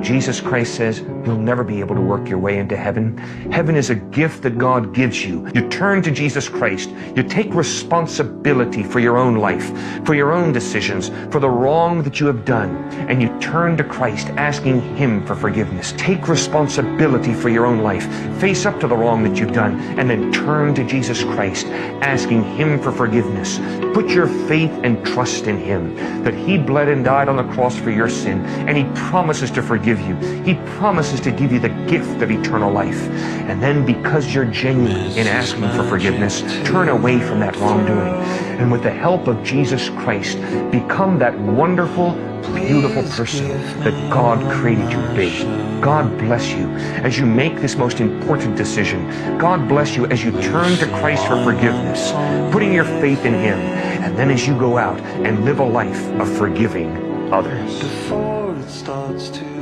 Jesus Christ says you'll never be able to work your way into heaven. Heaven is a gift that God gives you. You turn to Jesus Christ. You take responsibility for your own life, for your own decisions, for the wrong that you have done. And you turn to Christ, asking Him for forgiveness. Take responsibility for your own life. Face up to the wrong that you've done, and then turn to Jesus Christ, asking Him for forgiveness. Put your faith and trust in Him, that He bled and died on the cross for your sin, and He promises to forgive you. He promises to give you the gift of eternal life. And then, because you're genuine in asking for forgiveness, turn away from that wrongdoing. And with the help of Jesus Christ, become that wonderful, beautiful person that God created you to be. God bless you as you make this most important decision. God bless you as you turn to Christ for forgiveness, putting your faith in Him, and then as you go out and live a life of forgiving others. Before it starts to